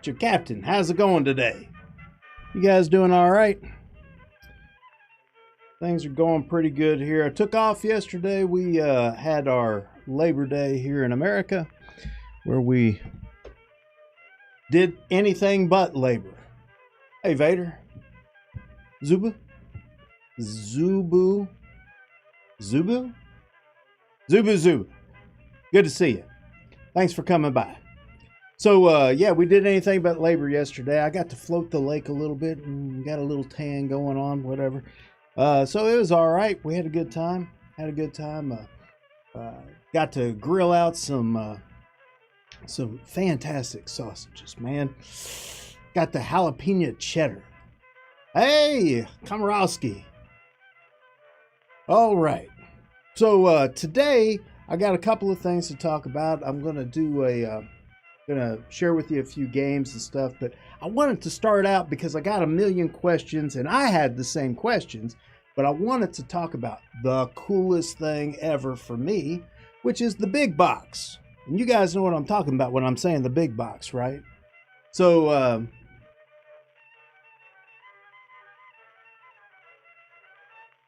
your captain. How's it going today? You guys doing all right? Things are going pretty good here. I took off yesterday. We had our Labor Day here in America, where we did anything but labor. Hey, Vader. Zubu? Zubu? Zubu? Zubu Zubu. Good to see you. Thanks for coming by. So, yeah, we did anything but labor yesterday. I got to float the lake a little bit and got a little tan going on, whatever. So it was all right. We had a good time. Got to grill out some fantastic sausages, man. Got the jalapeno cheddar. Hey, Komorowski. All right. So today I got a couple of things to talk about. I'm gonna share with you a few games and stuff, but I wanted to start out because I got a million questions and I had the same questions, but I wanted to talk about the coolest thing ever for me, which is the big box. And you guys know what I'm talking about when I'm saying the big box, right? So,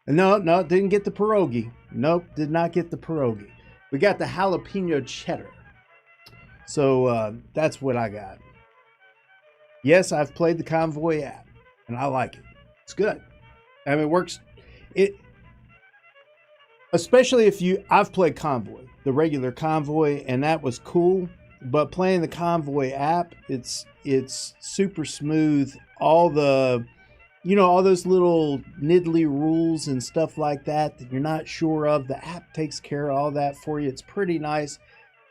no, didn't get the pierogi. Nope, did not get the pierogi. We got the jalapeno cheddar. So that's what I got. Yes, I've played the Convoy app, and I like it. It's good. I mean, it works. Especially if I've played Convoy, the regular Convoy, and that was cool. But playing the Convoy app, it's super smooth. All those little niddly rules and stuff like that you're not sure of, the app takes care of all that for you. It's pretty nice.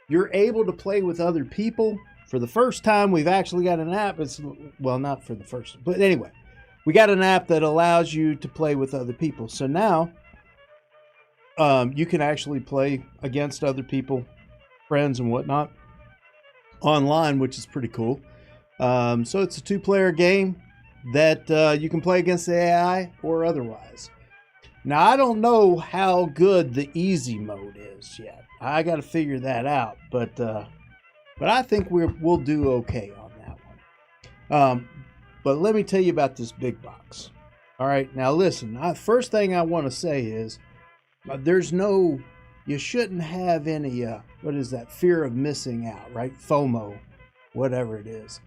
You're able to play with other people. For the first time, we've actually got an app. Not for the first, but anyway, we got an app that allows you to play with other people. So now you can actually play against other people, friends and whatnot, online, which is pretty cool. So it's a 2-player game that you can play against the AI or otherwise. Now, I don't know how good the easy mode is yet. I got to figure that out, but I think we'll do okay on that one. But let me tell you about this big box. All right, now listen. First thing I want to say is you shouldn't have any what is that, fear of missing out, right? FOMO, whatever it is.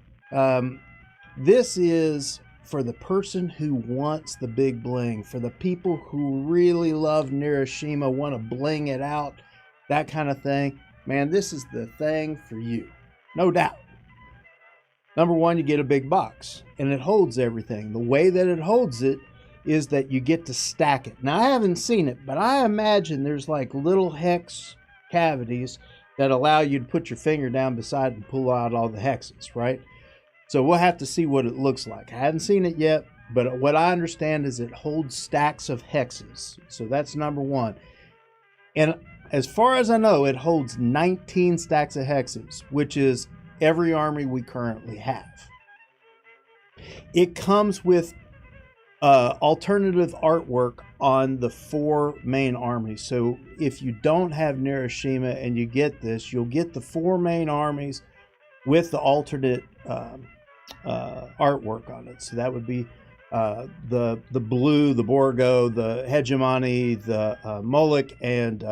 This is for the person who wants the big bling, for the people who really love Nirishima, want to bling it out, that kind of thing. Man, this is the thing for you, no doubt. Number one, you get a big box, and it holds everything. The way that it holds it is that you get to stack it. Now, I haven't seen it, but I imagine there's like little hex cavities that allow you to put your finger down beside and pull out all the hexes, right? So we'll have to see what it looks like. I haven't seen it yet, but what I understand is it holds stacks of hexes. So that's number one. And as far as I know, it holds 19 stacks of hexes, which is every army we currently have. It comes with alternative artwork on the 4 main armies. So if you don't have Nirishima and you get this, you'll get the 4 main armies with the alternate artwork on it. So that would be the blue, the Borgo, the Hegemony, the Moloch, and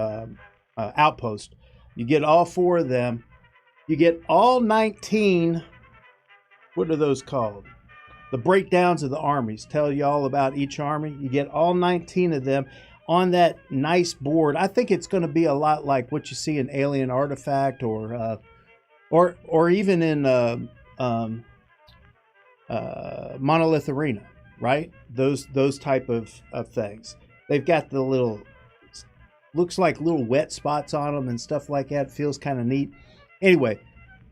Outpost. You get all 4 of them. You get all 19. What are those called? The breakdowns of the armies tell you all about each army. You get all 19 of them on that nice board. I think it's going to be a lot like what you see in Alien Artifact or even in Monolith Arena, right? Those type of things. They've got the little, looks like little wet spots on them and stuff like that. Feels kind of neat. Anyway,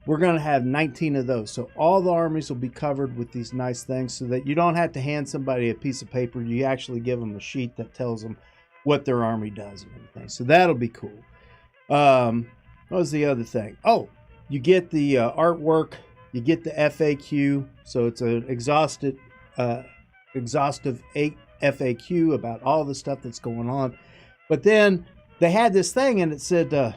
we're going to have 19 of those. So all the armies will be covered with these nice things so that you don't have to hand somebody a piece of paper. You actually give them a sheet that tells them what their army does and everything. So that'll be cool. What was the other thing? Oh, you get the artwork. You get the FAQ. So it's an exhaustive FAQ about all the stuff that's going on. But then they had this thing and it said, I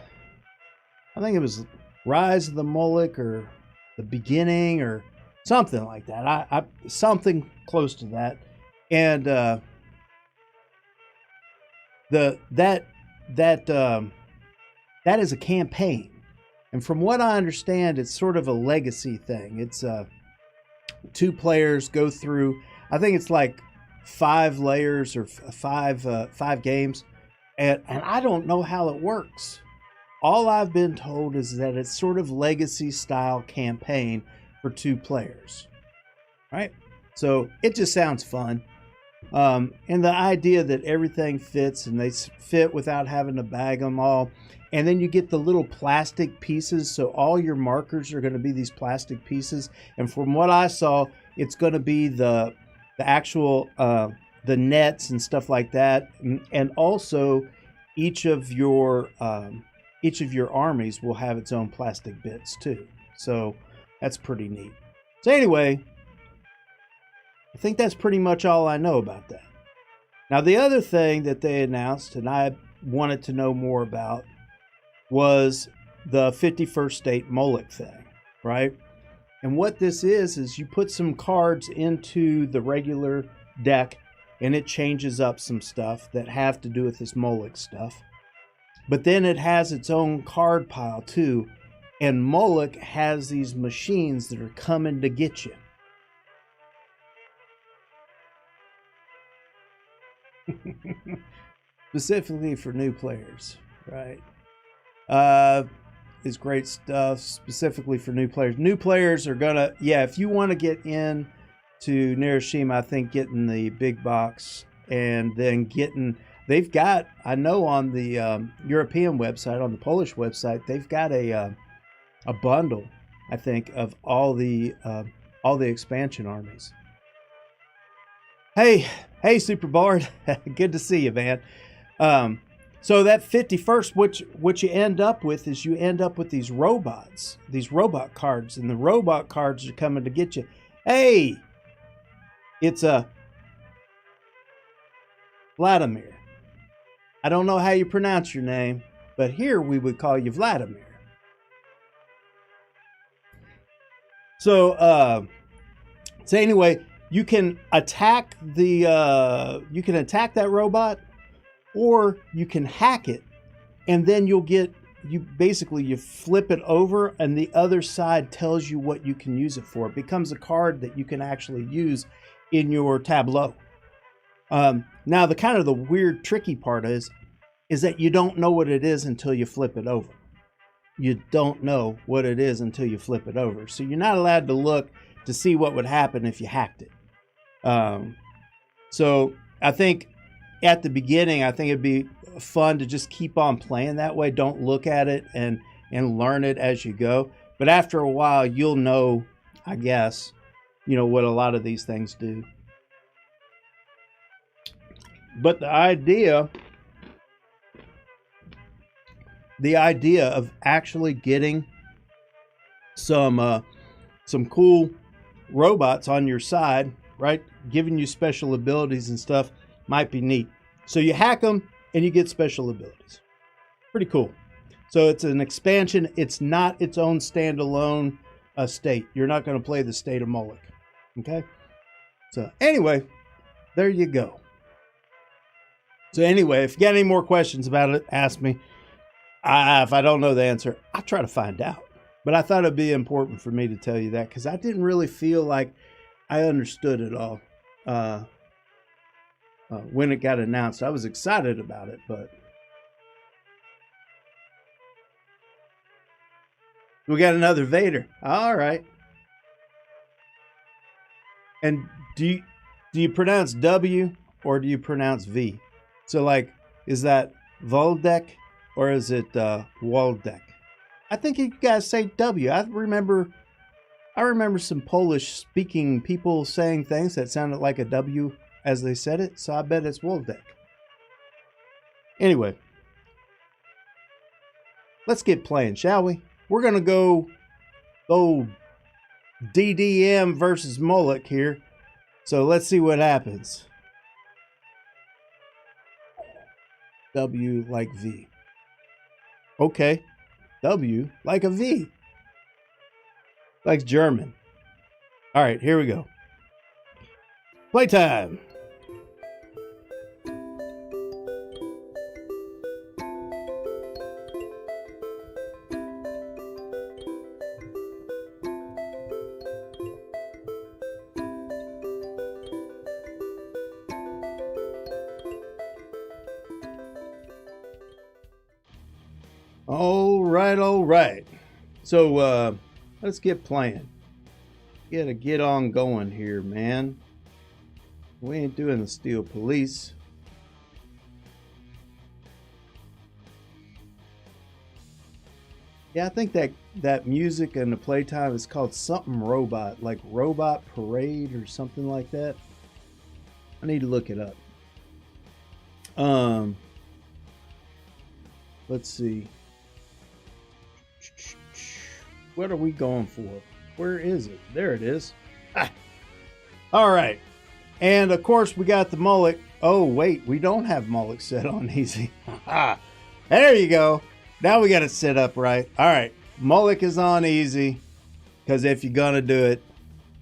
think it was Rise of the Moloch or the beginning or something like that. I something close to that, and that is a campaign, and from what I understand, it's sort of a legacy thing. It's two players go through. I think it's like 5 layers or five games, and I don't know how it works. All I've been told is that it's sort of legacy style campaign for 2 players, right? So it just sounds fun. And the idea that everything fits and they fit without having to bag them all. And then you get the little plastic pieces. So all your markers are going to be these plastic pieces. And from what I saw, it's going to be the actual, the nets and stuff like that. And also each of your armies will have its own plastic bits too. So that's pretty neat. So anyway, I think that's pretty much all I know about that. Now, the other thing that they announced, and I wanted to know more about, was the 51st State Moloch thing, right? And what this is you put some cards into the regular deck, and it changes up some stuff that have to do with this Moloch stuff. But then it has its own card pile too, and Moloch has these machines that are coming to get you. Specifically for new players, right? Is great stuff specifically for new players. New players are gonna, if you want to get in to Hiroshima, I think getting the big box and then they've got, I know on the European website, on the Polish website, they've got a bundle, I think, of all the expansion armies. Hey, Superboard, good to see you, man. So that 51st, what you end up with is you end up with these robots, these robot cards, and the robot cards are coming to get you. Hey, it's a Vladimir. I don't know how you pronounce your name, but here we would call you Vladimir. So anyway, you can attack that robot, or you can hack it, and then you flip it over, and the other side tells you what you can use it for. It becomes a card that you can actually use in your tableau. Now, the weird, tricky part is that you don't know what it is until you flip it over. You don't know what it is until you flip it over. So you're not allowed to look to see what would happen if you hacked it. So I think at the beginning, I think it'd be fun to just keep on playing that way. Don't look at it and learn it as you go. But after a while, you'll know, I guess, what a lot of these things do. But the idea of actually getting some cool robots on your side, right, giving you special abilities and stuff, might be neat. So you hack them and you get special abilities. Pretty cool. So it's an expansion. It's not its own standalone state. You're not going to play the state of Moloch. Okay? So anyway, there you go. So anyway, if you got any more questions about it, ask me. If I don't know the answer, I'll try to find out. But I thought it'd be important for me to tell you that, because I didn't really feel like I understood it all when it got announced. I was excited about it, but we got another Vader. All right. And do you pronounce W or do you pronounce V? So, like, is that Voldek or is it Waldek? I think you guys say W. I remember some Polish-speaking people saying things that sounded like a W as they said it, so I bet it's Waldek. Anyway, let's get playing, shall we? We're going to go old DDM versus Moloch here. So let's see what happens. W like V. Okay. W like a V. Like German. All right, here we go. Playtime. All right. So let's get playing. Gotta get on going here, man. We ain't doing the Steel Police. Yeah, I think that music and the playtime is called something robot, like Robot Parade or something like that. I need to look it up. Let's see. What are we going for? Where is it? There it is. Ah. All right. And of course, we got the Moloch. Oh, wait, we don't have Moloch set on easy. There you go. Now we got it set up right. All right. Moloch is on easy because if you're going to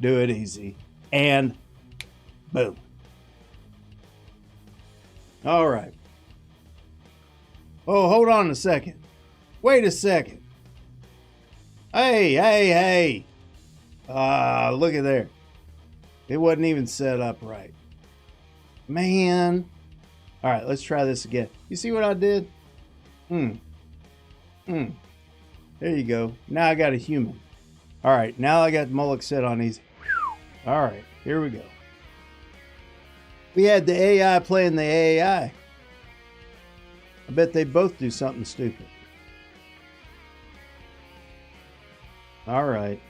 do it easy. And boom. All right. Oh, hold on a second. Wait a second. Hey. Look at there. It wasn't even set up right. Man. All right, let's try this again. You see what I did? There you go. Now I got a human. All right, now I got Moloch set on easy. All right, here we go. We had the AI playing the AI. I bet they both do something stupid. All right.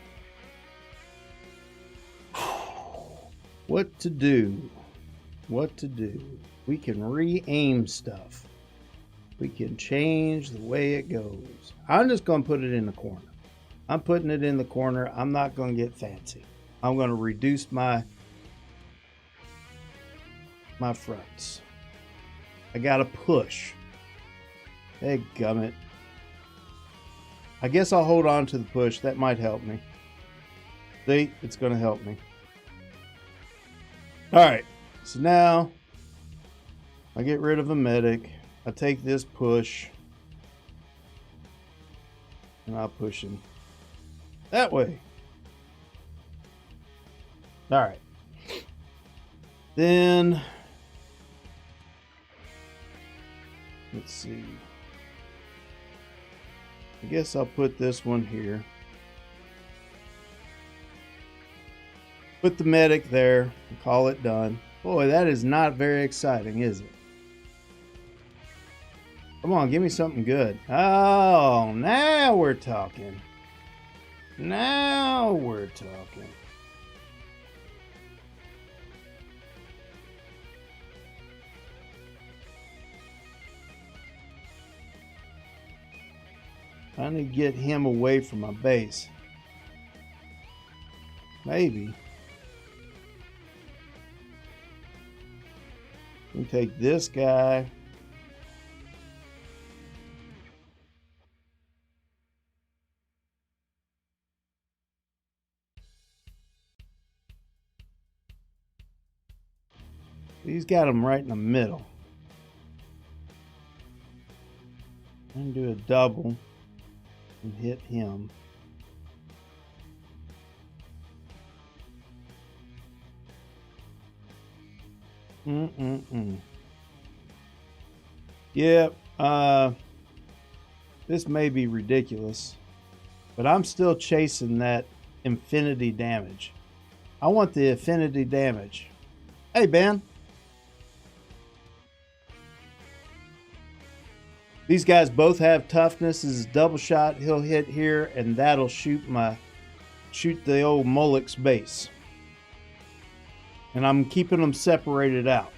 What to do? We can re-aim stuff. We can change the way it goes. I'm just going to put it in the corner. I'm putting it in the corner. I'm not going to get fancy. I'm going to reduce my fronts. I got to push. Hey, gummit. I guess I'll hold on to the push. That might help me. See, it's going to help me. All right. So now I get rid of a medic. I take this push. And I'll push him that way. All right. Then let's see. I guess I'll put this one here. Put the medic there and call it done. Boy, that is not very exciting, is it? Come on, give me something good. Oh, now we're talking. Now we're talking. I need to get him away from my base. Maybe. We take this guy. He's got him right in the middle. And do a double. And hit him. Yep. This may be ridiculous, but I'm still chasing that infinity damage. I want the infinity damage. Hey, Ben. These guys both have toughness. This is double shot. He'll hit here, and that'll shoot the old Moloch's base. And I'm keeping them separated out.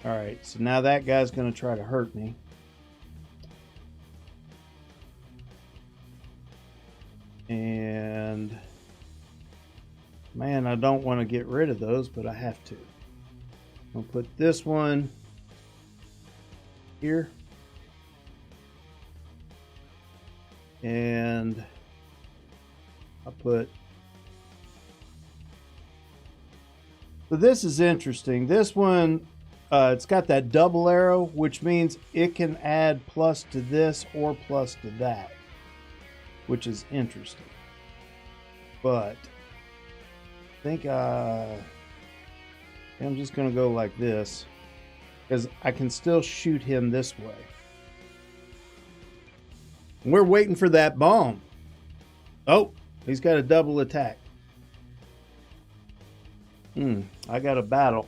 All right, so now that guy's going to try to hurt me. And man, I don't want to get rid of those, but I have to. I'll put this one here. And I'll put So this is interesting. This one, it's got that double arrow, which means it can add plus to this or plus to that, which is interesting. But I think I'm just going to go like this because I can still shoot him this way. We're waiting for that bomb. Oh, he's got a double attack. I got a battle.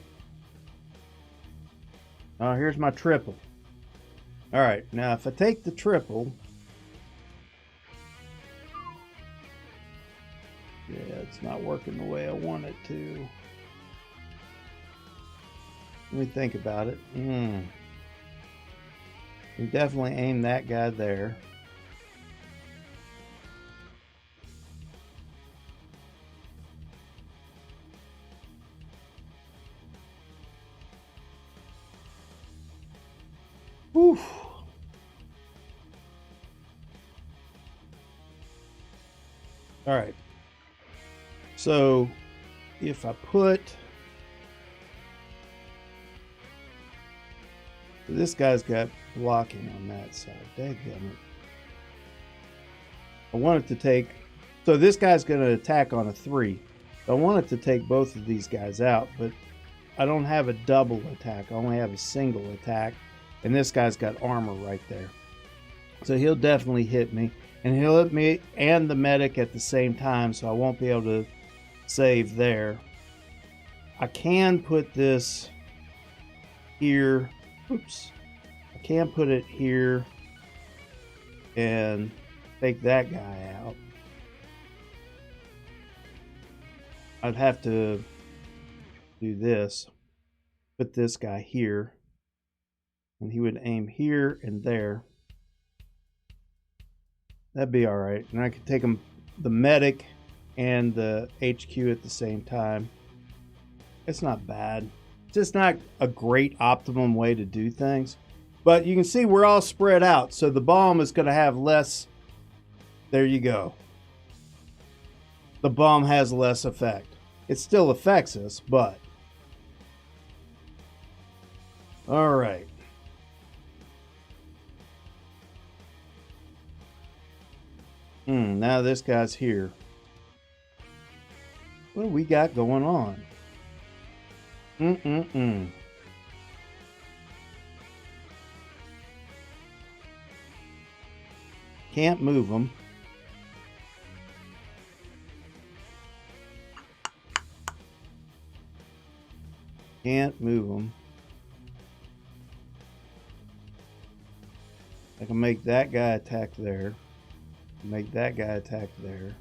Oh, here's my triple. All right, now if I take the triple, yeah, it's not working the way I want it to. Let me think about it. We definitely aim that guy there. Whew. All right. So if I put this guy's got blocking on that side. Dadgummit. I want it to take, so this guy's going to attack on a 3. I want it to take both of these guys out, but I don't have a double attack. I only have a single attack, and this guy's got armor right there. So he'll definitely hit me, and he'll hit me and the medic at the same time, so I won't be able to save there. I can put this here. Oops. I can put it here and take that guy out. I'd have to do this. Put this guy here. And he would aim here and there. That'd be alright. And I could take him, the medic and the HQ at the same time. It's not bad. It's just not a great optimum way to do things. But you can see we're all spread out. So the bomb is going to have less. There you go. The bomb has less effect. It still affects us, but. Alright. Now this guy's here. What do we got going on? Can't move them. Can't move them. I can make that guy attack there. Make that guy attack there.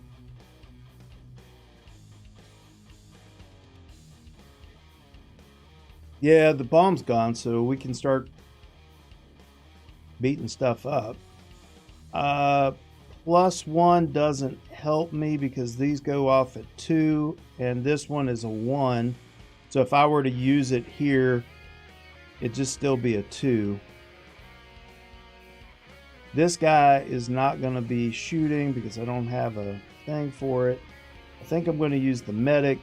Yeah, the bomb's gone, so we can start beating stuff up. +1 doesn't help me because these go off at 2, and this one is a 1. So if I were to use it here, it'd just still be a 2. This guy is not going to be shooting because I don't have a thing for it. I think I'm going to use the medic.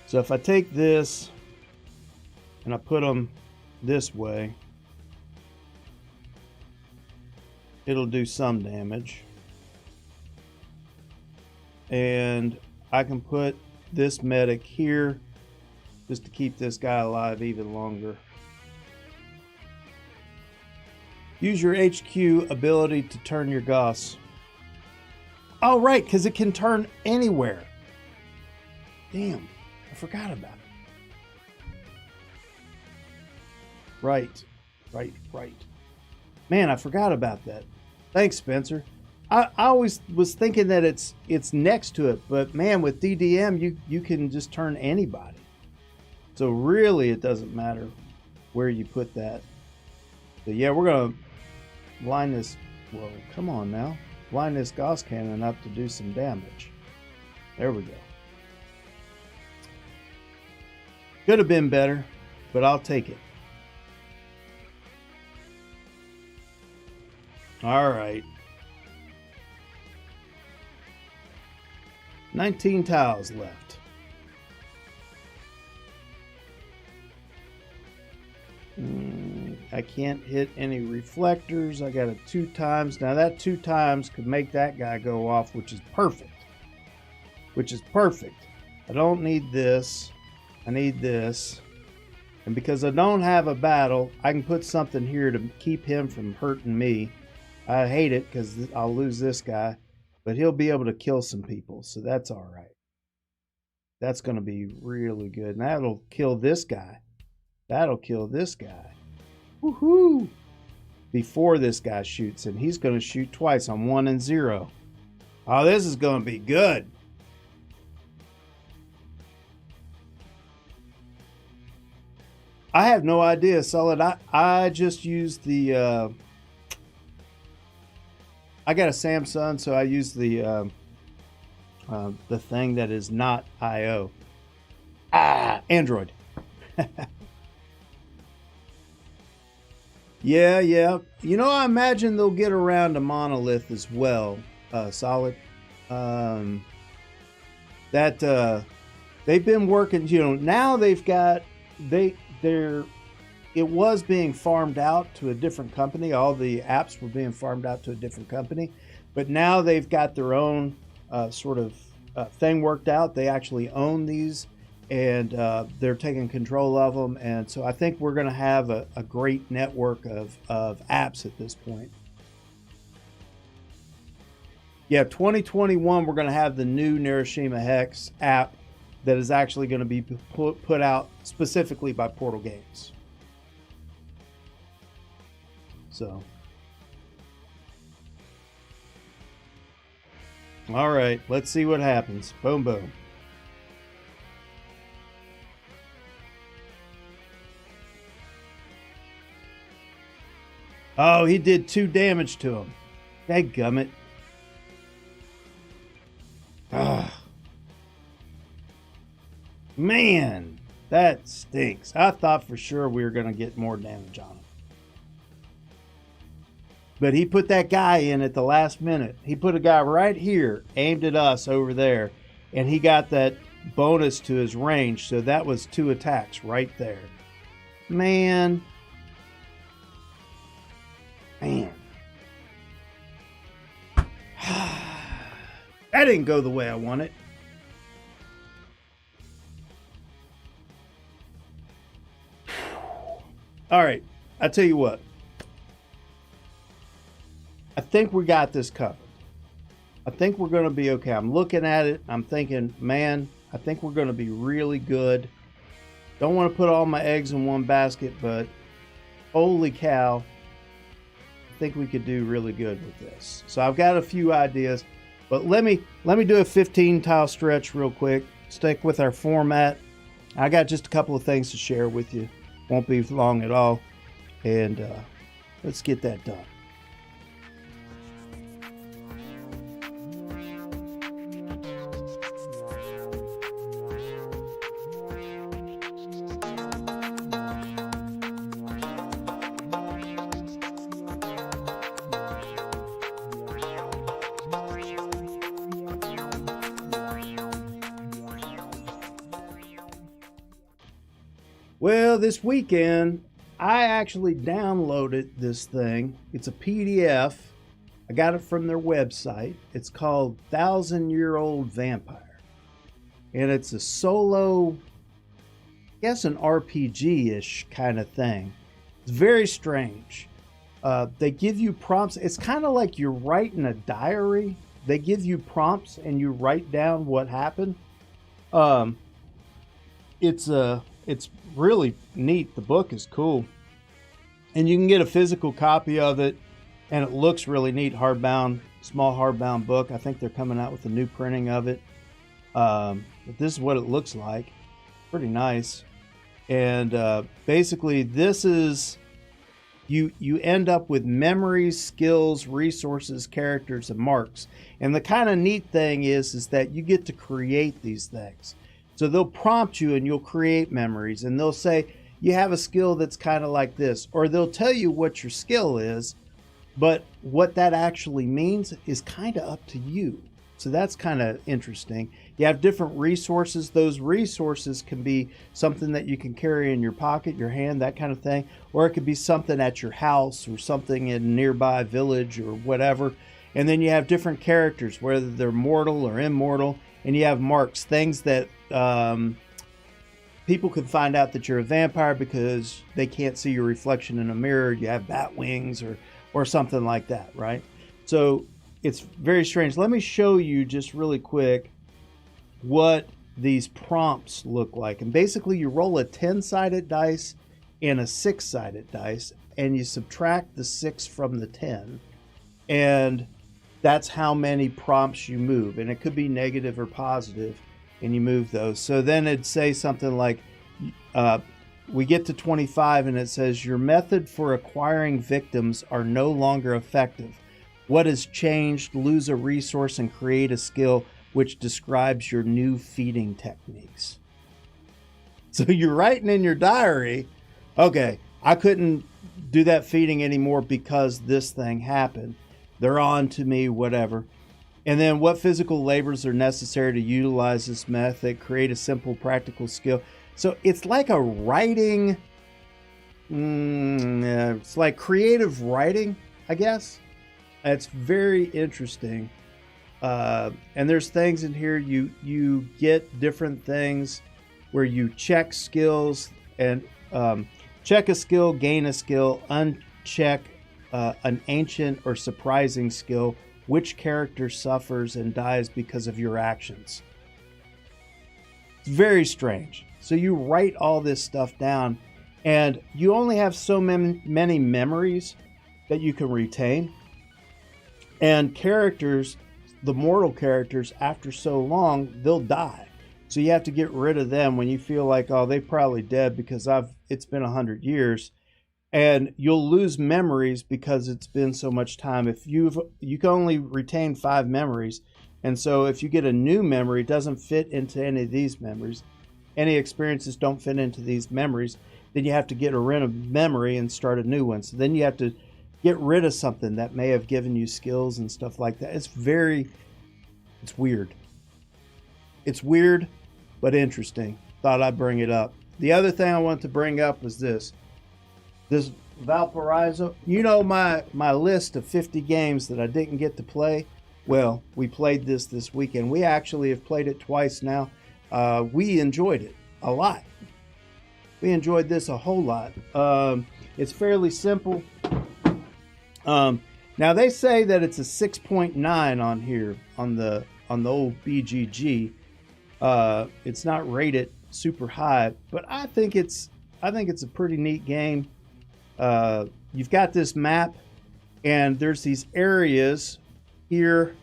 So if I take this and I put them this way, it'll do some damage. And I can put this medic here just to keep this guy alive even longer. Use your HQ ability to turn your Gauss. Oh, right, because it can turn anywhere. Damn, I forgot about it. Right. Man, I forgot about that. Thanks, Spencer. I always was thinking that it's next to it, but man, with DDM, you can just turn anybody. So really, it doesn't matter where you put that. So yeah, we're gonna line this. Well, come on now, line this Gauss cannon up to do some damage. There we go. Could have been better, but I'll take it. All right. 19 tiles left. I can't hit any reflectors. I got a 2 times. Now that 2 times could make that guy go off, which is perfect. I don't need this. I need this. And because I don't have a battle, I can put something here to keep him from hurting me. I hate it because I'll lose this guy, but he'll be able to kill some people, so that's all right. That's going to be really good. And that'll kill this guy. Woohoo! Before this guy shoots, and he's going to shoot twice on 1 and 0. Oh, this is going to be good. I have no idea, Solid. I just used the I got a Samsung, so I use the thing that is not IO. Android. Yeah. You know, I imagine they'll get around to monolith as well, Solid. That they've been working, you know, now they've got it was being farmed out to a different company. All the apps were being farmed out to a different company, but now they've got their own sort of thing worked out. They actually own these, and they're taking control of them. And so I think we're going to have a great network of apps at this point. Yeah, 2021, we're going to have the new Nirishima Hex app that is actually going to be put out specifically by Portal Games. So, all right, let's see what happens. Boom, boom. Oh, he did 2 damage to him. Dadgummit. Man, that stinks. I thought for sure we were going to get more damage on him. But he put that guy in at the last minute. He put a guy right here, aimed at us over there, and he got that bonus to his range. So that was 2 attacks right there. Man. That didn't go the way I wanted. All right, I tell you what. I think we got this covered. I think we're going to be okay. I'm looking at it. I'm thinking, man, I think we're going to be really good. Don't want to put all my eggs in one basket, but holy cow, I think we could do really good with this. So I've got a few ideas, but let me do a 15 tile stretch real quick. Stick with our format. I got just a couple of things to share with you. Won't be long at all. And let's get that done. Well, this weekend, I actually downloaded this thing. It's a PDF. I got it from their website. It's called 1,000-Year-Old Vampire. And it's a solo, I guess an RPG-ish kind of thing. It's very strange. They give you prompts. It's kind of like you're writing a diary. They give you prompts and you write down what happened. It's really neat. The book is cool. And you can get a physical copy of it, and it looks really neat. Hardbound, small hardbound book. I think they're coming out with a new printing of it. But this is what it looks like. Pretty nice. And basically, this is you end up with memories, skills, resources, characters, and marks. And the kind of neat thing is that you get to create these things. So they'll prompt you and you'll create memories, and they'll say, you have a skill that's kind of like this, or they'll tell you what your skill is, but what that actually means is kind of up to you. So that's kind of interesting. You have different resources. Those resources can be something that you can carry in your pocket, your hand, that kind of thing. Or it could be something at your house or something in a nearby village or whatever. And then you have different characters, whether they're mortal or immortal. And you have marks, things that people can find out that you're a vampire because they can't see your reflection in a mirror. You have bat wings or something like that, right? So it's very strange. Let me show you just really quick what these prompts look like. And basically you roll a 10-sided dice and a 6-sided dice, and you subtract the 6 from the 10. And that's how many prompts you move. And it could be negative or positive, and you move those. So then it'd say something like, we get to 25 and it says, your method for acquiring victims are no longer effective. What has changed? Lose a resource and create a skill which describes your new feeding techniques. So you're writing in your diary, okay, I couldn't do that feeding anymore because this thing happened. They're on to me, whatever. And then what physical labors are necessary to utilize this method? Create a simple practical skill. So it's like a writing, it's like creative writing, I guess. It's very interesting. And there's things in here, you get different things where you check skills and check a skill, gain a skill, uncheck an ancient or surprising skill. Which character suffers and dies because of your actions? It's very strange. So you write all this stuff down, and you only have so many memories that you can retain. And characters, the mortal characters, after so long, they'll die. So you have to get rid of them when you feel like, oh, they're probably dead because it's been 100 years. And you'll lose memories because it's been so much time. If you can only retain 5 memories. And so if you get a new memory, it doesn't fit into any of these memories. Any experiences don't fit into these memories. Then you have to get rid of memory and start a new one. So then you have to get rid of something that may have given you skills and stuff like that. It's weird. It's weird, but interesting. Thought I'd bring it up. The other thing I want to bring up was this Valparaiso. You know my list of 50 games that I didn't get to play? Well, we played this weekend. We actually have played it twice now. We enjoyed it a lot. We enjoyed this a whole lot. It's fairly simple. Now they say that it's a 6.9 on here on the old BGG. It's not rated super high, but I think it's a pretty neat game. You've got this map, and there's these areas here,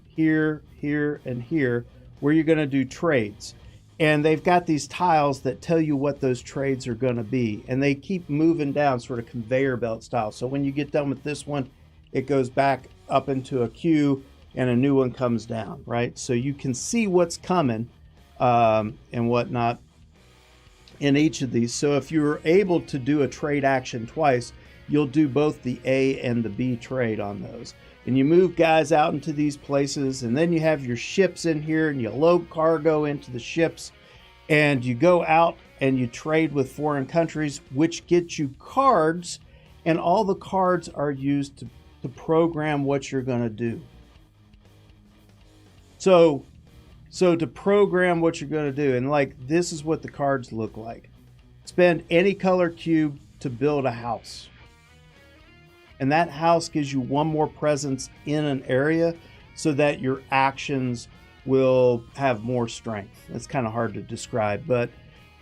here, here, and here where you're going to do trades. And they've got these tiles that tell you what those trades are going to be. And they keep moving down, sort of conveyor belt style. So when you get done with this one, it goes back up into a queue and a new one comes down, right? So you can see what's coming and whatnot in each of these. So if you're able to do a trade action twice, you'll do both the A and the B trade on those. And you move guys out into these places, and then you have your ships in here, and you load cargo into the ships, and you go out and you trade with foreign countries, which gets you cards, and all the cards are used to program what you're going to do. So to program what you're going to do, and like this is what the cards look like. Spend any color cube to build a house. And that house gives you one more presence in an area so that your actions will have more strength. That's kind of hard to describe. But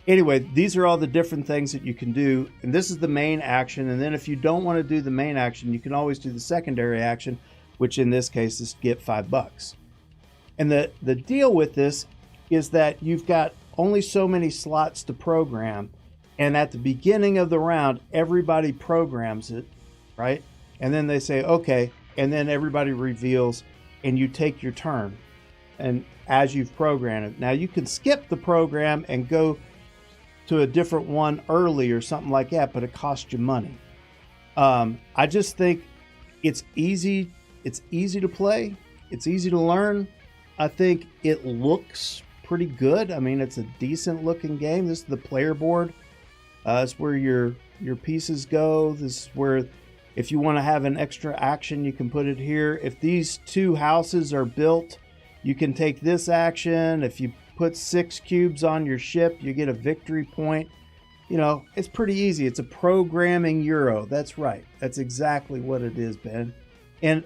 anyway, these are all the different things that you can do. And this is the main action. And then if you don't want to do the main action, you can always do the secondary action, which in this case is get $5. And the deal with this is that you've got only so many slots to program. And at the beginning of the round, everybody programs it, right? And then they say, okay, and then everybody reveals and you take your turn. And as you've programmed it. Now you can skip the program and go to a different one early or something like that, but it costs you money. I just think it's easy to play. It's easy to learn. I think it looks pretty good. I mean, it's a decent looking game. This is the player board. It's where your pieces go. This is where, if you want to have an extra action, you can put it here. If these 2 houses are built, you can take this action. If you put 6 cubes on your ship, you get a victory point. You know, it's pretty easy. It's a programming Euro. That's right. That's exactly what it is, Ben. And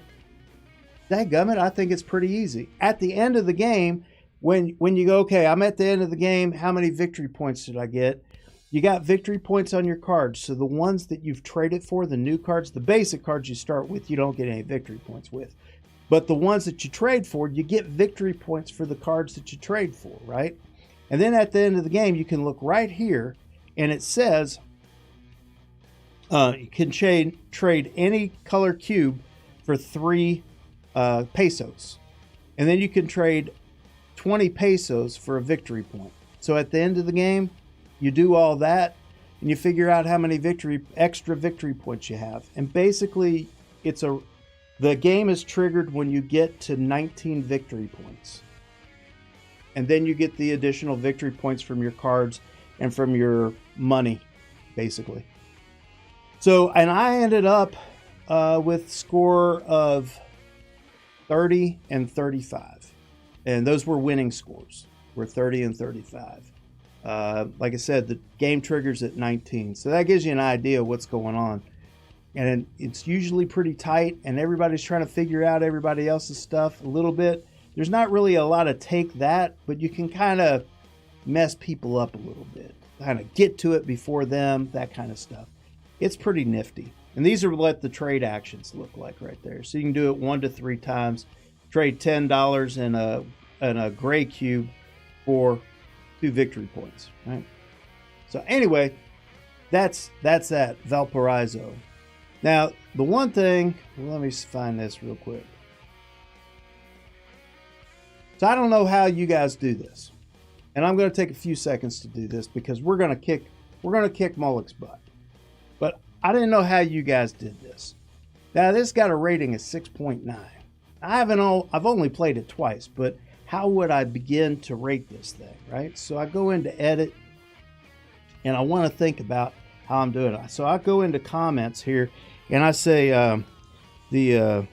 dadgummit, I think it's pretty easy. At the end of the game, when you go, okay, I'm at the end of the game, how many victory points did I get? You got victory points on your cards. So the ones that you've traded for, the new cards, the basic cards you start with, you don't get any victory points with. But the ones that you trade for, you get victory points for the cards that you trade for, right? And then at the end of the game, you can look right here, and it says you can trade any color cube for 3 pesos. And then you can trade 20 pesos for a victory point. So at the end of the game, you do all that, and you figure out how many extra victory points you have. And basically, the game is triggered when you get to 19 victory points. And then you get the additional victory points from your cards and from your money, basically. So, and I ended up with score of 30 and 35. And those were winning scores, were 30 and 35. Like I said, the game triggers at 19. So that gives you an idea of what's going on. And it's usually pretty tight, and everybody's trying to figure out everybody else's stuff a little bit. There's not really a lot of take that, but you can kind of mess people up a little bit. Kind of get to it before them, that kind of stuff. It's pretty nifty. And these are what the trade actions look like right there. So you can do it 1 to 3 times. Trade $10 in a gray cube for 2 victory points, right? So anyway, that's that Valparaiso. Now, the one thing, let me find this real quick. So I don't know how you guys do this. And I'm going to take a few seconds to do this because we're going to kick Moloch's butt. But I didn't know how you guys did this. Now, this got a rating of 6.9. I've only played it twice, but how would I begin to rate this thing, right? So I go into edit, and I want to think about how I'm doing it. So I go into comments here, and I say the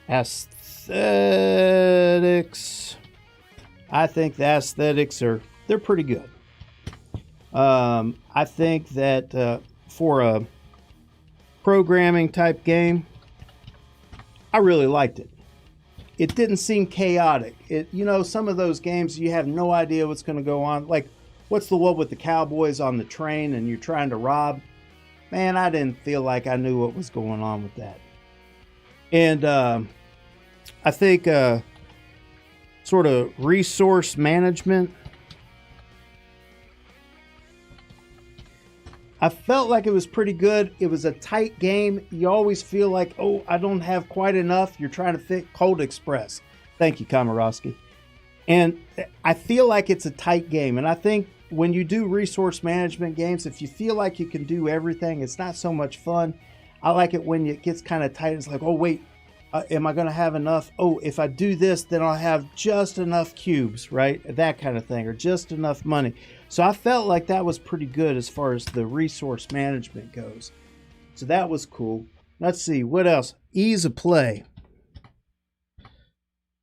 aesthetics. I think the aesthetics they're pretty good. I think that for a programming type game, I really liked it. It didn't seem chaotic. Some of those games you have no idea what's going to go on. Like, what's the one with the cowboys on the train and you're trying to rob? Man, I didn't feel like I knew what was going on with that. And I think sort of resource management, I felt like it was pretty good. It was a tight game. You always feel like, oh, I don't have quite enough. You're trying to fit Cold Express. Thank you, Komorowski. And I feel like it's a tight game. And I think when you do resource management games, if you feel like you can do everything, it's not so much fun. I like it when it gets kind of tight. It's like, oh, wait, am I going to have enough? Oh, if I do this, then I'll have just enough cubes, right? That kind of thing, or just enough money. So I felt like that was pretty good as far as the resource management goes. So that was cool. Let's see, what else? Ease of play.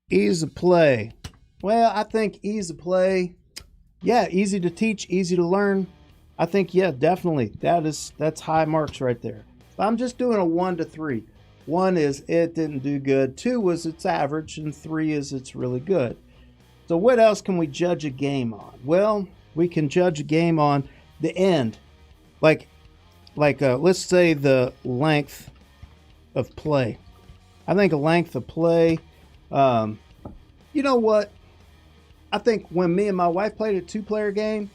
Ease of play. Well, I think ease of play, yeah, easy to teach, easy to learn. I think, yeah, definitely. That's high marks right there. I'm just doing a 1 to 3. 1 is it didn't do good. 2 was it's average, and 3 is it's really good. So what else can we judge a game on? Well, we can judge a game on the end. Like let's say the length of play. I think a length of play, you know what? I think when me and my wife played a 2-player game,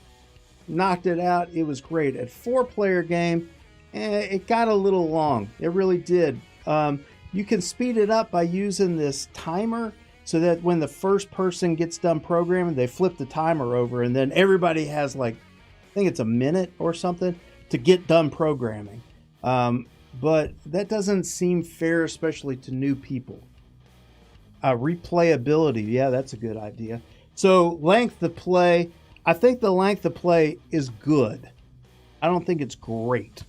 knocked it out. It was great. At 4-player game, it got a little long. It really did. You can speed it up by using this timer so that when the first person gets done programming, they flip the timer over, and then everybody has I think it's a minute or something to get done programming. But that doesn't seem fair, especially to new people. Replayability. Yeah, that's a good idea. So length of play. I think the length of play is good. I don't think it's great,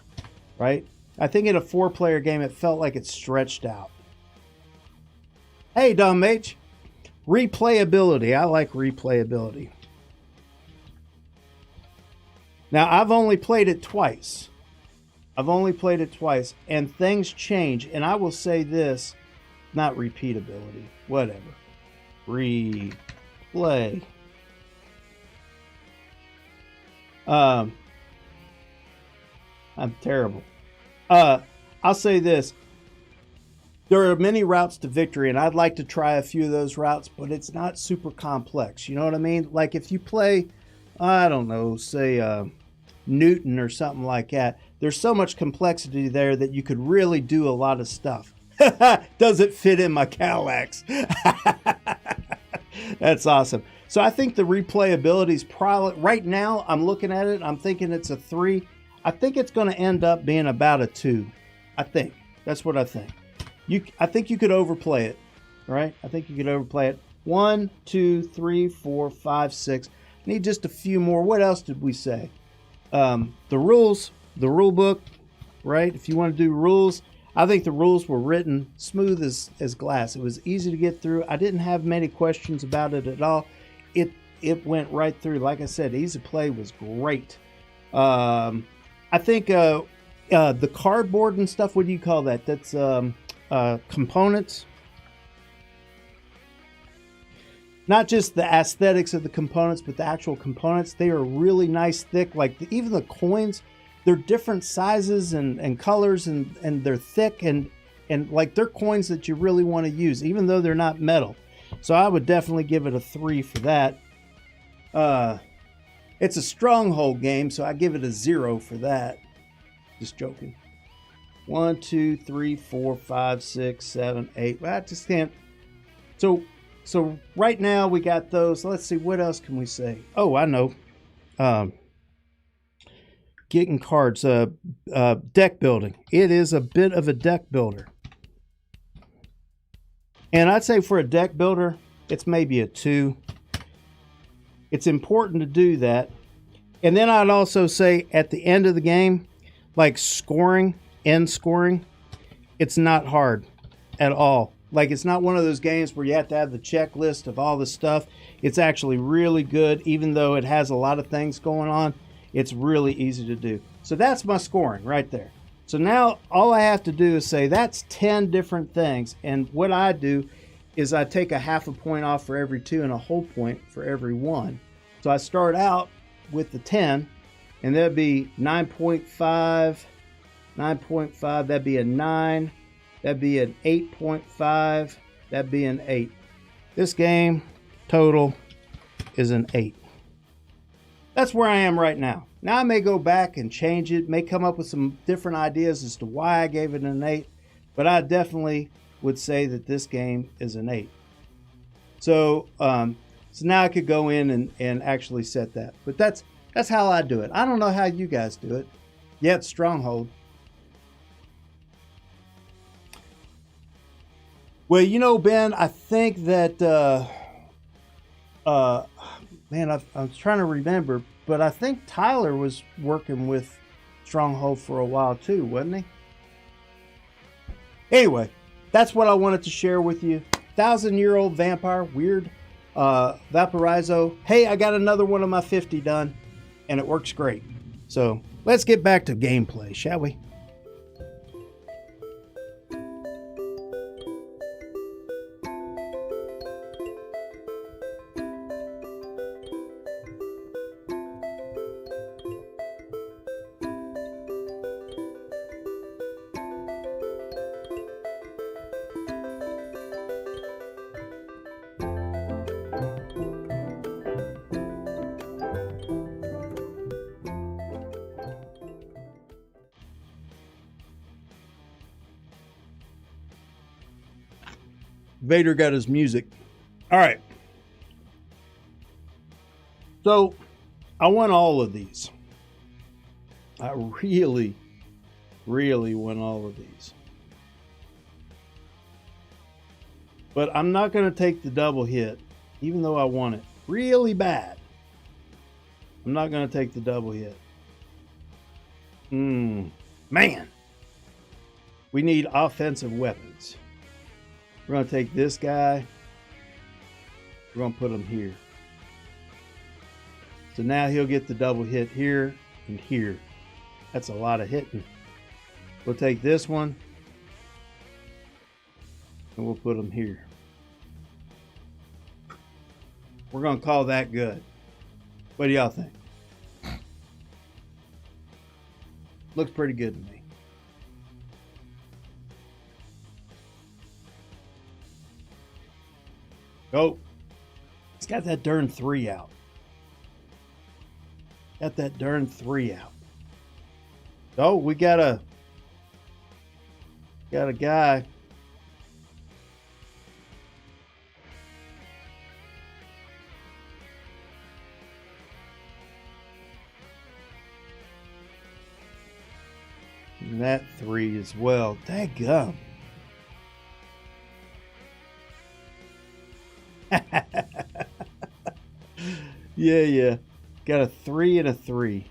right? I think in a 4-player game, it felt like it stretched out. Hey, Dumb H. Replayability. I like replayability. Now, I've only played it twice. And things change. And I will say this, not repeatability, whatever. Replay. I'm terrible. I'll say this. There are many routes to victory, and I'd like to try a few of those routes, but it's not super complex. You know what I mean? Like if you play, I don't know, say Newton or something like that, there's so much complexity there that you could really do a lot of stuff. Does it fit in my Calax? That's awesome. So I think the replayability is probably, right now I'm looking at it, I'm thinking it's a 3. I think it's going to end up being about a 2. I think. That's what I think. I think you could overplay it, right? I think you could overplay it. 1, 2, 3, 4, 5, 6. Need just a few more. What else did we say? The rules, the rule book, right? If you want to do rules, I think the rules were written smooth as glass. It was easy to get through. I didn't have many questions about it at all. It went right through. Like I said, easy play was great. I think the cardboard and stuff, what do you call that? That's components. Not just the aesthetics of the components, but the actual components. They are really nice, thick. Like even the coins, they're different sizes and colors, and they're thick and like they're coins that you really want to use, even though they're not metal. So I would definitely give it a 3 for that. It's a stronghold game, so I give it a 0 for that. Just joking. 1, 2, 3, 4, 5, 6, 7, 8. I just can't. So right now we got those. Let's see, what else can we say? Oh, I know. Getting cards. Deck building. It is a bit of a deck builder. And I'd say for a deck builder, it's maybe a 2. It's important to do that. And then I'd also say at the end of the game, like end scoring, it's not hard at all. Like it's not one of those games where you have to have the checklist of all the stuff. It's actually really good, even though it has a lot of things going on. It's really easy to do. So that's my scoring right there. So now all I have to do is say that's 10 different things. And what I do is I take a half a point off for every 2 and a whole point for every 1. So I start out with the 10, and that'd be 9.5, 9.5, that'd be a 9, that'd be an 8.5, that'd be an 8. This game total is an 8. That's where I am right now. Now I may go back and change it, may come up with some different ideas as to why I gave it an 8, but I definitely would say that this game is an 8. So now I could go in and actually set that. But that's how I do it. I don't know how you guys do it. Yeah, it's Stronghold. Well, you know, Ben, I think that, man, I was trying to remember, but I think Tyler was working with Stronghold for a while too, wasn't he? Anyway, that's what I wanted to share with you. 1,000-year-old vampire, weird. Valparaiso. Hey, I got another one of my 50 done, and it works great. So let's get back to gameplay, shall we? Vader got his music. All right. So I won all of these. I really won all of these. But I'm not going to take the double hit, even though I want it really bad. I'm not going to take the double hit. Man. We need offensive weapons. We're going to take this guy. We're going to put him here. So now he'll get the double hit here and here. That's a lot of hitting. We'll take this one. And we'll put him here. We're going to call that good. What do y'all think? Looks pretty good to me. Oh, it's got that darn 3 out. Got that darn 3 out. Oh, we got a guy. And that 3 as well. Daggum. Yeah. Got a 3 and a 3.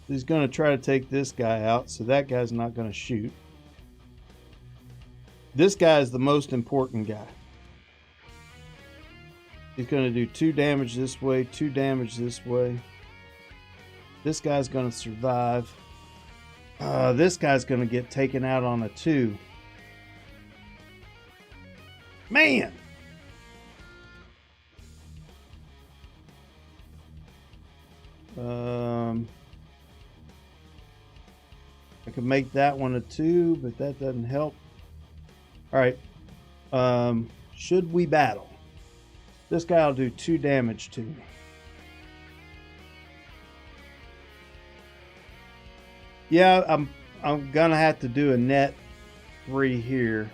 He's going to try to take this guy out, so that guy's not going to shoot. This guy is the most important guy. He's going to do 2 damage this way, 2 damage this way. This guy's going to survive. This guy's going to get taken out on a 2. Man! I could make that one a 2, but that doesn't help. All right. Should we battle? This guy will do 2 damage to me. Yeah, I'm gonna have to do a net 3 here.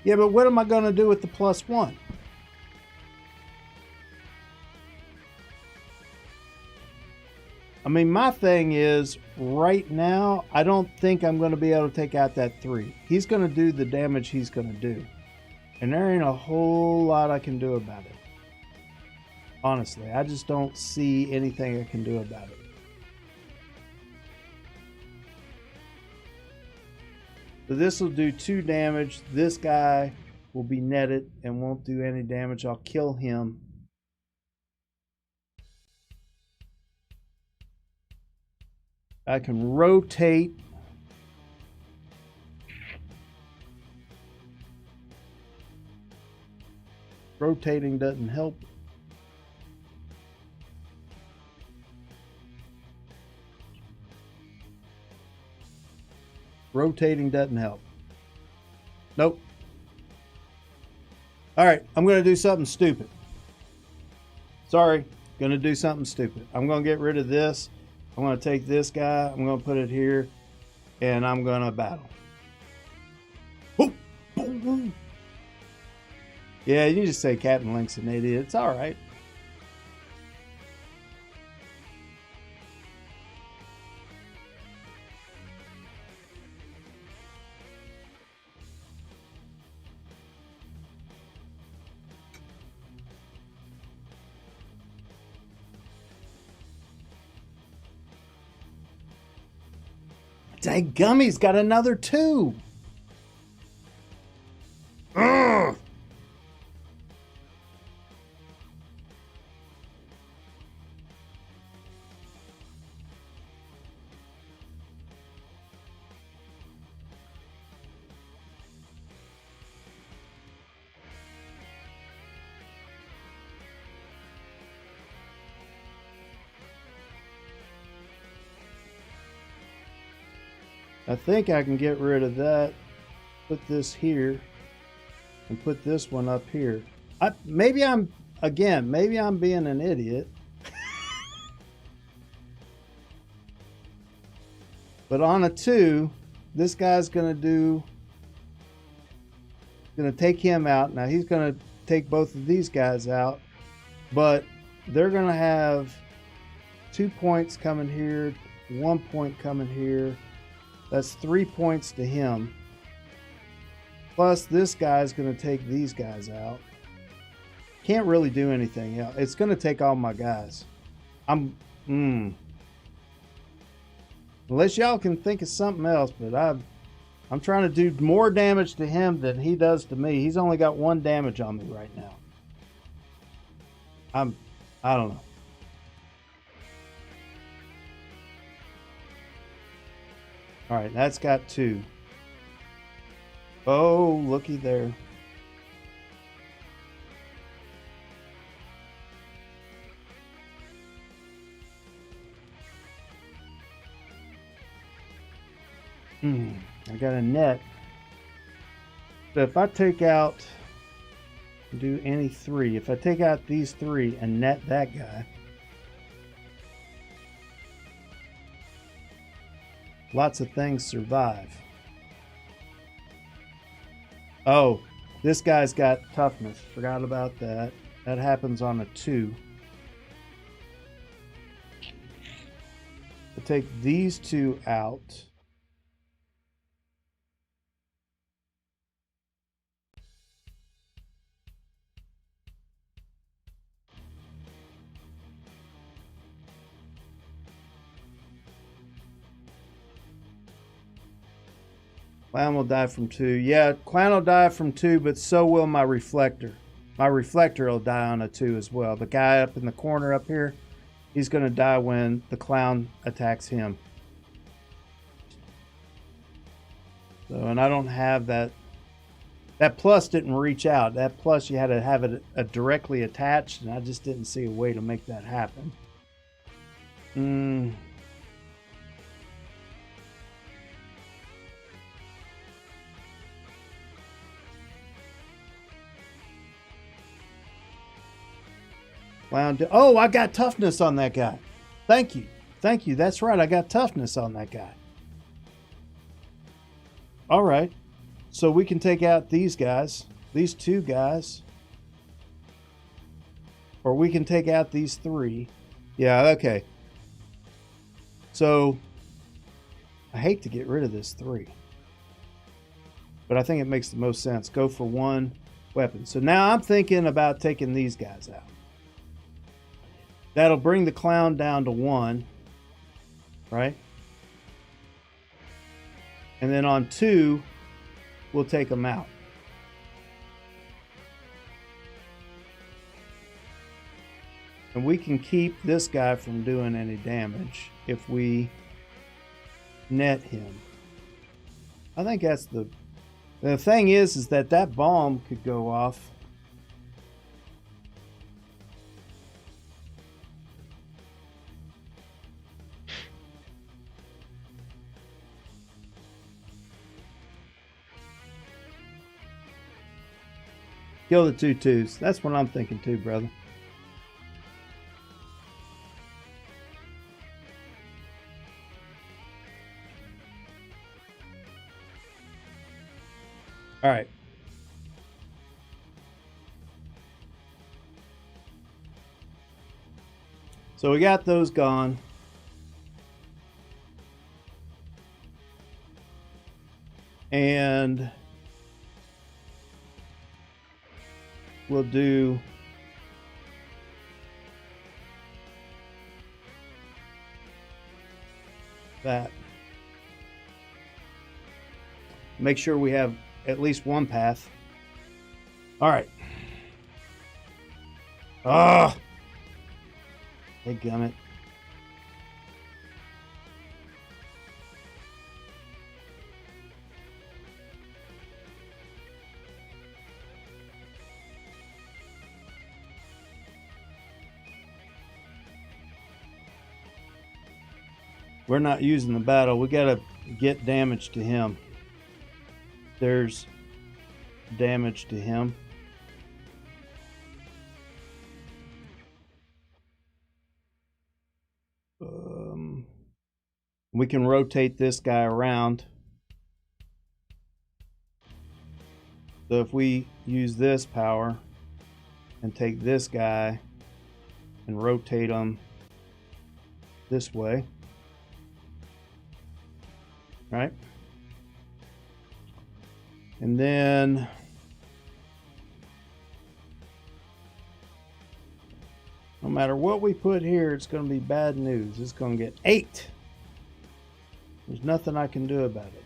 Yeah, but what am I gonna do with the +1? I mean, my thing is, right now, I don't think I'm going to be able to take out that 3. He's going to do the damage he's going to do. And there ain't a whole lot I can do about it. Honestly, I just don't see anything I can do about it. So this will do 2 damage. This guy will be netted and won't do any damage. I'll kill him. I can rotate. Rotating doesn't help. Rotating doesn't help. Nope. All right, I'm going to do something stupid. Sorry, going to do something stupid. I'm going to get rid of this. I'm going to take this guy, I'm going to put it here, and I'm going to battle. Yeah, you just say Captain Link's an idiot. It's all right. Dadgummy's got another 2. Ugh. I think I can get rid of that, put this here, and put this one up here. Maybe I'm being an idiot. But on a 2, this guy's gonna take him out. Now he's gonna take both of these guys out, but they're going to have 2 points coming here, 1 point coming here. That's 3 points to him. Plus, this guy's going to take these guys out. Can't really do anything else. It's going to take all my guys. Unless y'all can think of something else, but I'm trying to do more damage to him than he does to me. He's only got 1 damage on me right now. I don't know. All right, that's got 2. Oh, looky there. I got a net. So if I take out, do any 3, if I take out these 3 and net that guy, lots of things survive. Oh, this guy's got toughness. Forgot about that. That happens on a 2. I'll take these 2 out. Clown will die from 2. Yeah, Clown will die from 2, but so will my Reflector. My Reflector will die on a 2 as well. The guy up in the corner up here, he's going to die when the Clown attacks him. So, and I don't have that. That plus didn't reach out. That plus you had to have it directly attached, and I just didn't see a way to make that happen. Oh, I got toughness on that guy. Thank you. Thank you. That's right. I got toughness on that guy. All right. So we can take out these guys, these 2 guys. Or we can take out these 3. Yeah, okay. So I hate to get rid of this 3. But I think it makes the most sense. Go for 1 weapon. So now I'm thinking about taking these guys out. That'll bring the Clown down to 1, right? And then on 2, we'll take them out. And we can keep this guy from doing any damage if we net him. I think that's the thing is that bomb could go off. Kill the 2 2s. That's what I'm thinking too, brother. All right. So we got those gone. And we'll do that. Make sure we have at least 1 path. All right. Ah, hey, gummit. We're not using the battle. We got to get damage to him. There's damage to him. We can rotate this guy around. So if we use this power and take this guy and rotate them this way. Right? And then no matter what we put here, it's going to be bad news. It's going to get 8. There's nothing I can do about it.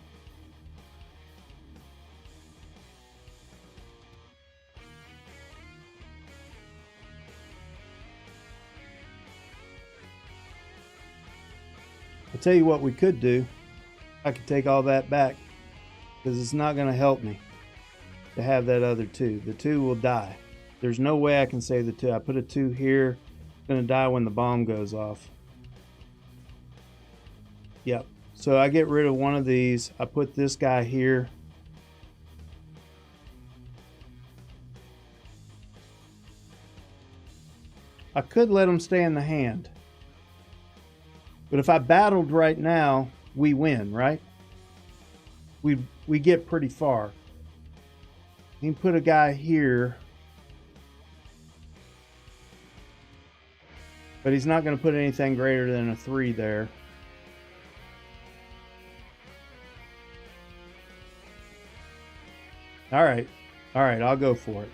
I'll tell you what we could do. I could take all that back because it's not going to help me to have that other 2. The 2 will die. There's no way I can save the 2. I put a 2 here. It's going to die when the bomb goes off. Yep. So I get rid of one of these. I put this guy here. I could let him stay in the hand. But if I battled right now, we win, right? We get pretty far. You can put a guy here. But he's not going to put anything greater than a 3 there. All right, I'll go for it.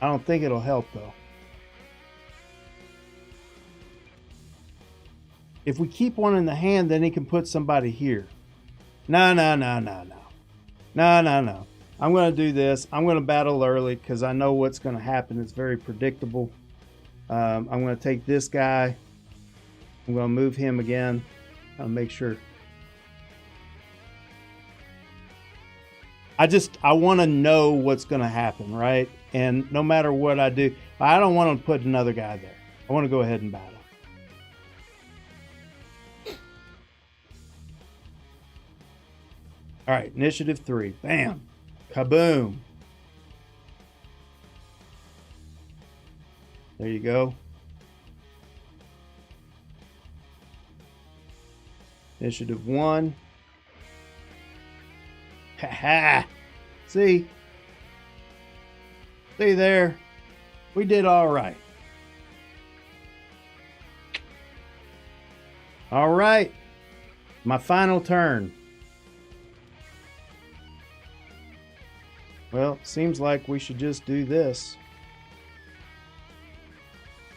I don't think it'll help, though. If we keep one in the hand, then he can put somebody here. No. I'm going to do this. I'm going to battle early because I know what's going to happen. It's very predictable. I'm going to take this guy. I'm going to move him again. I'll make sure. I want to know what's going to happen, right? And no matter what I do, I don't want to put another guy there. I want to go ahead and battle. All right, initiative 3. Bam. Kaboom. There you go. Initiative 1. Ha. See there? We did all right. All right. My final turn. Well, seems like we should just do this.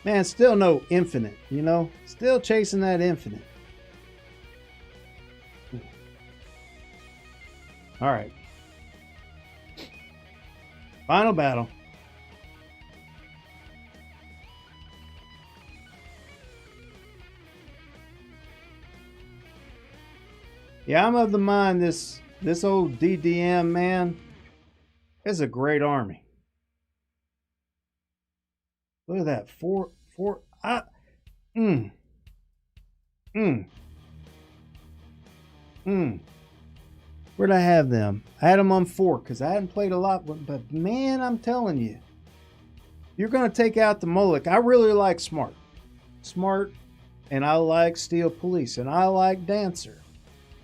Man, still no infinite, you know? Still chasing that infinite. All right. Final battle. Yeah, I'm of the mind this old DDM, man, is a great army. Look at that. Where'd I have them? I had them on 4 because I hadn't played a lot. But man, I'm telling you, you're going to take out the Moloch. I really like Smart. And I like Steel Police. And I like Dancer.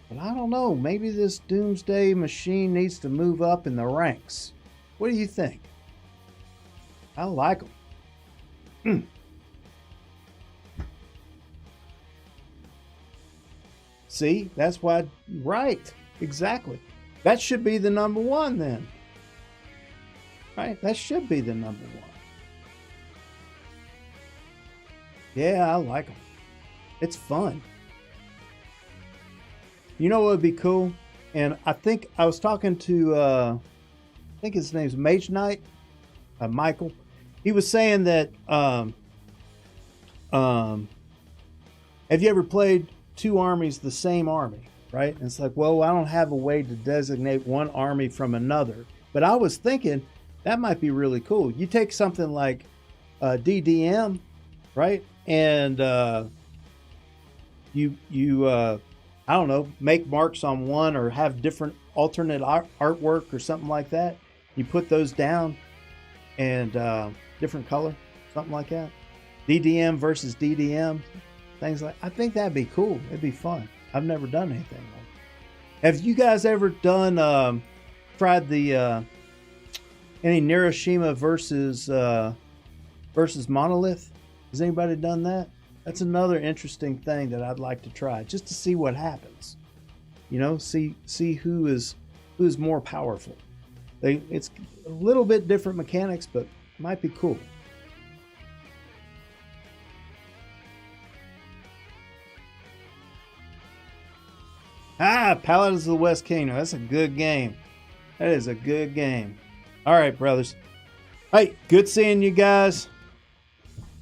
But I don't know. Maybe this Doomsday machine needs to move up in the ranks. What do you think? I like them. See, that's why. Right. Exactly. That should be the number 1 then. Right? That should be the number 1. Yeah, I like them. It's fun. You know what would be cool? And I think I was talking to, I think his name's Mage Knight, Michael. He was saying that, have you ever played 2 armies the same army? Right? And it's like, well, I don't have a way to designate one army from another. But I was thinking that might be really cool. You take something like DDM, right? And you I don't know, make marks on one or have different alternate artwork or something like that. You put those down and different color, something like that. DDM versus DDM, things like. I think that'd be cool. It'd be fun. I've never done anything like that. Have you guys ever done tried the any Hiroshima versus Monolith? Has anybody done that? That's another interesting thing that I'd like to try, just to see what happens. See who is more powerful. It's a little bit different mechanics, but might be cool. Paladins of the West Kingdom. That's a good game. That is a good game. All right, brothers. Hey, good seeing you guys.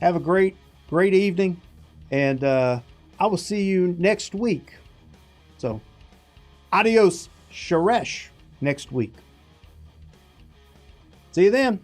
Have a great evening. And I will see you next week. So, adios, Sharesh, next week. See you then.